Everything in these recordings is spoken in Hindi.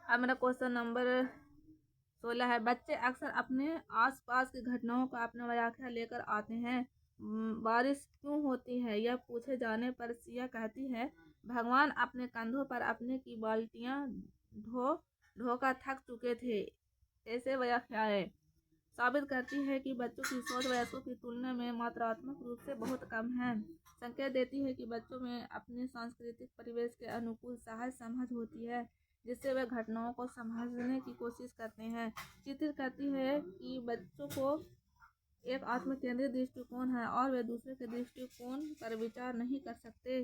अब मेरा क्वेश्चन नंबर 16 है। बच्चे अक्सर अपने आसपास की घटनाओं का अपना व्याख्या लेकर आते हैं। बारिश क्यों होती है, यह पूछे जाने पर सिया कहती है, भगवान अपने कंधों पर अपने की बाल्टियां ढो ढोकर थक चुके थे। ऐसे व्याख्याएं साबित करती है कि बच्चों की सोच वयस्कों की तुलना में मात्रात्मक रूप से बहुत कम है। संकेत देती है कि बच्चों में अपने सांस्कृतिक परिवेश के अनुकूल सहज समझ होती है, जिससे वे घटनाओं को समझने की कोशिश करते हैं। चित्रित करती है कि बच्चों को एक आत्मकेंद्रित दृष्टिकोण है और वे दूसरे के दृष्टिकोण पर विचार नहीं कर सकते।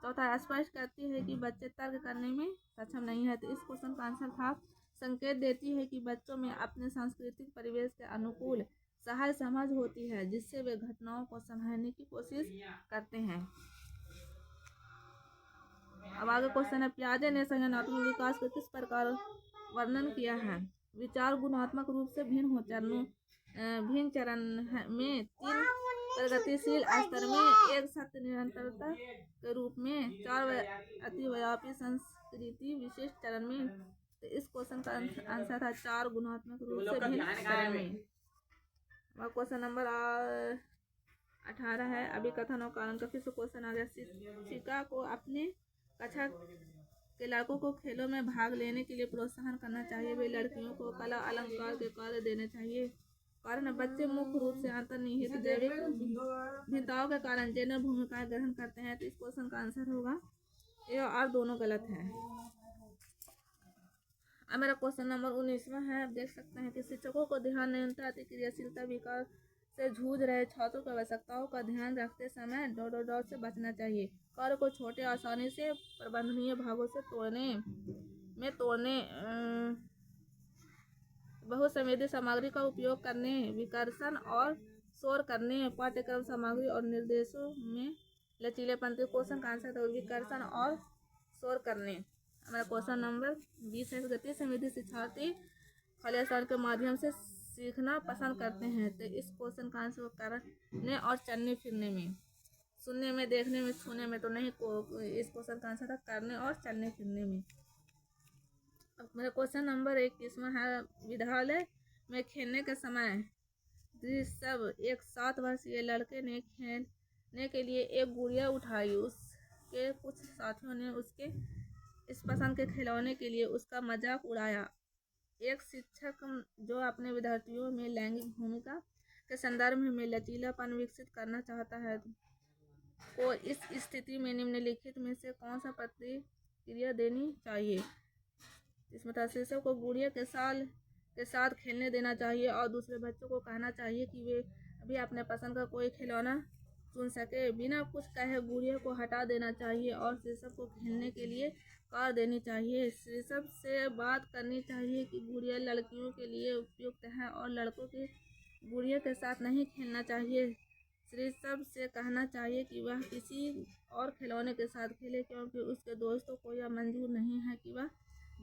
चौथा, स्पष्ट करती है कि बच्चे तर्क करने में सक्षम नहीं है। तो इस क्वेश्चन का आंसर था, संकेत देती है कि बच्चों में अपने सांस्कृतिक परिवेश के अनुकूल सहज समझ होती है, जिससे वे घटनाओं को समझने की कोशिश करते हैं। अब आगे क्वेश्चन है, पियाजे ने संज्ञानात्मक विकास का किस प्रकार वर्णन किया है। विचार गुणात्मक रूप से भिन्न चरण में 3 प्रगतिशील स्तर में एक सत्य निरंतरता के रूप में 4 अतिव्यापी संस्कृति विशिष्ट चरण में। तो इस क्वेश्चन का आंसर था 4 गुणात्मक रूप से भिन्न चरण में। और क्वेश्चन नंबर 18 है, अभिकथन और कारण का फिर से क्वेश्चन आ गया। शिक्षिका को अपने कक्षा के लड़कों को खेलों में भाग लेने के लिए प्रोत्साहन करना चाहिए। वे लड़कियों को कला अलंकार के कार्य देने चाहिए। कारण बच्चे मुख्य रूप से अंतर्निहित जैविक भिन्नताओं के कारण जेंडर भूमिकाएं ग्रहण करते हैं। तो इस क्वेश्चन का आंसर होगा ए और दोनों गलत है। अब मेरा क्वेश्चन नंबर 19वां है। आप देख सकते हैं कि शिक्षकों को ध्यान निरंतर अतिक्रियाशीलता विकास से जूझ रहे छात्रों की आवश्यकताओं का ध्यान रखते समय डॉट से बचना चाहिए। कार्य को छोटे आसानी से प्रबंधनीय भागों से तोड़ने बहुसंवेदी सामग्री का उपयोग करने, विकर्षण और शोर करने, पाठ्यक्रम सामग्री और निर्देशों में लचीलेपन। क्वेश्चन का आंसर था विकर्षण और शोर करने। हमारा क्वेश्चन नंबर 20 है, गति संवेदी शिक्षार्थी खाली स्थान के माध्यम से सीखना पसंद करते हैं। तो इस क्वेश्चन का आंसर करने और चलने फिरने में, सुनने में, देखने में, छूने में तो नहीं। इस क्वेश्चन का आंसर था करने और चलने फिरने में। अब मेरा क्वेश्चन नंबर 21वां है, विद्यालय में खेलने के समय सब एक 7 वर्षीय लड़के ने खेलने के लिए एक गुड़िया उठाई। उसके कुछ साथियों ने उसके इस पसंद के खिलौने के लिए उसका मजाक उड़ाया। एक शिक्षक जो अपने विद्यार्थियों में लैंगिक भूमिका के संदर्भ में लचीलापन विकसित करना चाहता है, को इस स्थिति में निम्नलिखित में से कौन सा प्रतिक्रिया देनी चाहिए। इसमें शिक्षक को गुड़िया के साथ खेलने देना चाहिए और दूसरे बच्चों को कहना चाहिए कि वे अभी अपने पसंद का कोई खिलौना चुन सके। बिना कुछ कहे गुड़िया को हटा देना चाहिए और शिक्षक को खेलने के लिए कार देनी चाहिए। शिक्षक से बात करनी चाहिए कि गुड़िया लड़कियों के लिए उपयुक्त है और लड़कों के गुड़िया के साथ नहीं खेलना चाहिए। शिक्षक से कहना चाहिए कि वह किसी और खिलौने के साथ खेले, क्योंकि उसके दोस्तों को यह मंजूर नहीं है कि वह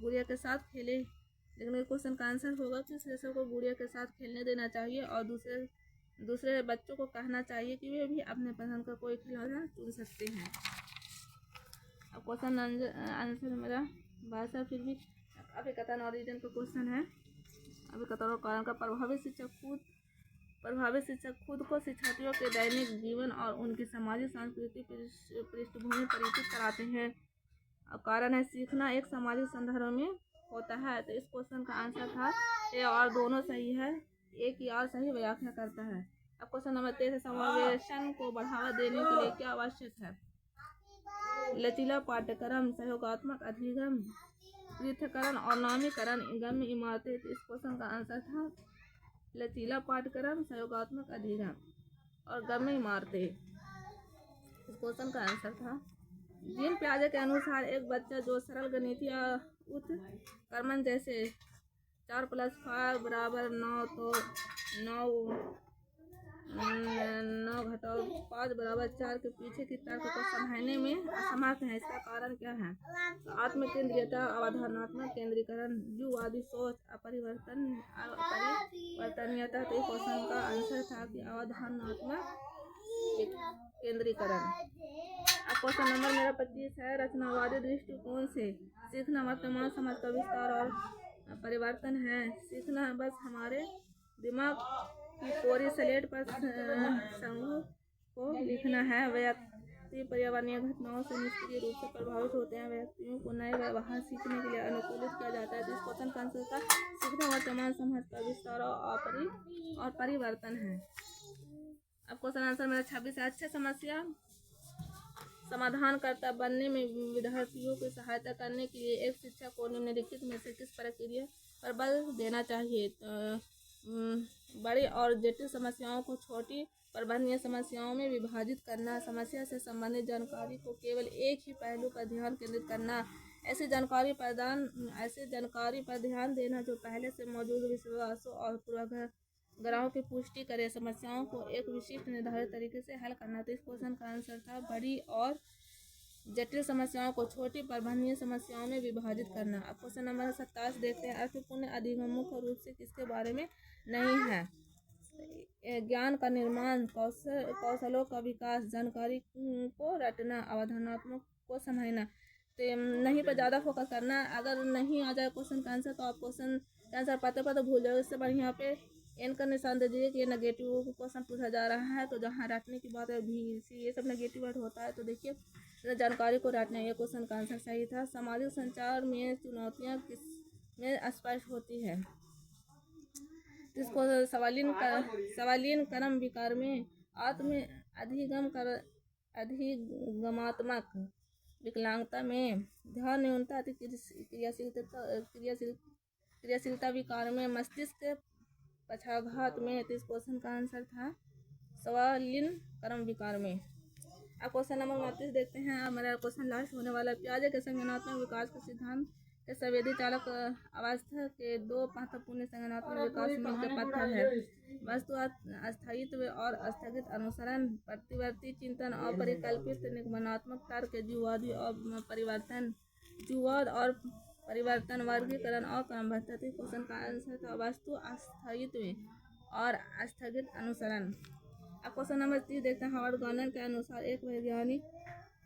गुड़िया के साथ खेले। लेकिन क्वेश्चन का आंसर होगा कि शिक्षक को गुड़िया के साथ खेलने देना चाहिए और दूसरे बच्चों को कहना चाहिए कि वे भी अपने पसंद का कोई खिलौना चुन सकते हैं। अब क्वेश्चन आंसर मेरा 22 फिर भी अभिकथन और रीजन का क्वेश्चन है। अभिकथन और कारण का प्रभावित शिक्षक खुद को शिक्षार्थियों के दैनिक जीवन और उनकी सामाजिक सांस्कृतिक पृष्ठभूमि परिचित कराते हैं। और कारण है, सीखना एक सामाजिक संदर्भ में होता है। तो इस क्वेश्चन का आंसर था ए और दोनों सही है। एक ही और सही व्याख्या करता है। अब क्वेश्चन नंबर 23, समावेशन को बढ़ावा देने के लिए क्या आवश्यक है। लचीला पाठ्यक्रम, सहयोगात्मक अधिगम, पृथक्करण और नामीकरण, गम्य इमारतें। इस क्वेश्चन का आंसर था लचीला पाठ्यक्रम, सहयोगात्मक अधिगम और गम्य इमारतें। इस क्वेश्चन का आंसर था जीन पियाजे के अनुसार एक बच्चा जो सरल गणितीय उत्क्रमण जैसे 4 + 5 = 9, तो 9 घटाओ 5 = 4 के पीछे की तर्क को समझने में असमर्थ है। इसका कारण क्या है। तो आत्मकेंद्रियता, अवधारणात्मक केंद्रीकरण, जीववादी सोच, अपरिवर्तनीयता। तो क्वेश्चन का आंसर था कि अवधारणात्मक केंद्रीकरण। अब क्वेश्चन नंबर मेरा 25 है, रचनावादी दृष्टिकोण से सीखना वर्तमान समझ का विस्तार और परिवर्तन है। सीखना बस हमारे दिमाग की कोरी स्लेट पर समूह को लिखना है। व्यक्ति पर्यावरणीय घटनाओं से निष्क्रिय रूप से प्रभावित होते हैं। व्यक्तियों को नए व्यवहार सीखने के लिए अनुकूलित किया जाता है। इस क्वेश्चन का आंसर था सीखना वर्तमान समझ का विस्तार और परिवर्तन है। अब क्वेश्चन आंसर मेरा 26 है, अच्छे समस्या समाधानकर्ता बनने में विद्यार्थियों की सहायता करने के लिए एक शिक्षक को निम्नलिखित में से किस प्रक्रिया पर बल देना चाहिए? बड़ी और जटिल समस्याओं को छोटी प्रबंधनीय समस्याओं में विभाजित करना, समस्या से संबंधित जानकारी को केवल एक ही पहलू पर ध्यान केंद्रित करना, ऐसी जानकारी पर ध्यान देना जो पहले से मौजूद विश्वासों और पूर्वाग्रहों की पुष्टि करे, समस्याओं को एक विशिष्ट निर्धारित तरीके से हल करना। तो इस क्वेश्चन का आंसर था बड़ी और जटिल समस्याओं को छोटी प्रबंधनीय समस्याओं में विभाजित करना। अब क्वेश्चन नंबर 27 देखते हैं, अर्थपूर्ण अधिगम मुख्य रूप से किसके बारे में नहीं है? ज्ञान का निर्माण, कौशलों का विकास, जानकारी को रटना, अवधारणात्मक को समझना। तो नहीं पर ज़्यादा फोकस करना। अगर नहीं आ जाए क्वेश्चन का आंसर तो आप क्वेश्चन का आंसर पते पर तो भूल जाओ। इससे बढ़िया यहाँ पे एन का निशान दे दीजिए कि ये नेगेटिव क्वेश्चन पूछा जा रहा है। तो जहाँ रटने की बात है भी ये सब नेगेटिव वर्ड होता है। तो देखिए जानकारी को रटना, ये क्वेश्चन का आंसर सही था। सामाजिक संचार में चुनौतियाँ किस में स्पष्ट होती है? इसको सवालीन क्रम विकार में आत्म अधिगमात्मक विकलांगता में ध्यान न्यूनता अति क्रियाशीलता विकार में मस्तिष्क पक्षाघात में। तो इस क्वेश्चन का आंसर था सवालीन क्रम विकार में। अब क्वेश्चन नंबर 29 देखते हैं। अब मेरा क्वेश्चन लास्ट होने वाला है। पियाजे के संज्ञानात्मक विकास के सिद्धांत के संवेदी चालक अवस्था के दो महत्वपूर्ण संज्ञानात्मक विकास मिलकर पत्थर है: वस्तु अस्थायित्व और स्थगित अनुसरण, प्रतिवर्ती चिंतन और परिकल्पित निगमनात्मक तर्क, जीववाद और परिवर्तन, वर्गीकरण और क्रमबद्धता। क्वेश्चन का आंसर था वस्तु अस्थायित्व और स्थगित अनुसरण। अब क्वेश्चन नंबर 30 देखते हैं। हार्वर्ड गार्नर के अनुसार एक वैज्ञानिक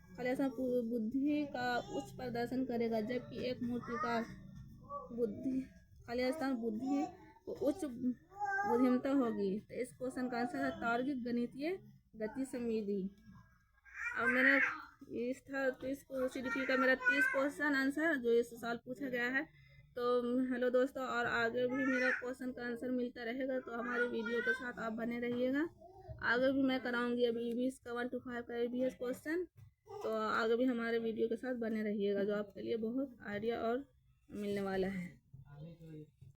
खालिस्तान बुद्धि का उच्च प्रदर्शन करेगा, जबकि एक मूर्तिकार खालिस्तान बुद्धि को उच्च बुद्धिमत्ता होगी। तो इस क्वेश्चन का आंसर है तार्किक गणितीय गति संवेदी। अब मेरा इस CDP का मेरा 30 क्वेश्चन आंसर जो इस साल पूछा गया है। तो हेलो दोस्तों, और आगे भी मेरा क्वेश्चन का आंसर मिलता रहेगा, तो हमारे वीडियो के साथ आप बने रहिएगा। आगे भी मैं कराऊंगी अभी EVS का 1 to 5 का EVS क्वेश्चन। तो आगे भी हमारे वीडियो के साथ बने रहिएगा, जो आपके लिए बहुत आइडिया और मिलने वाला है।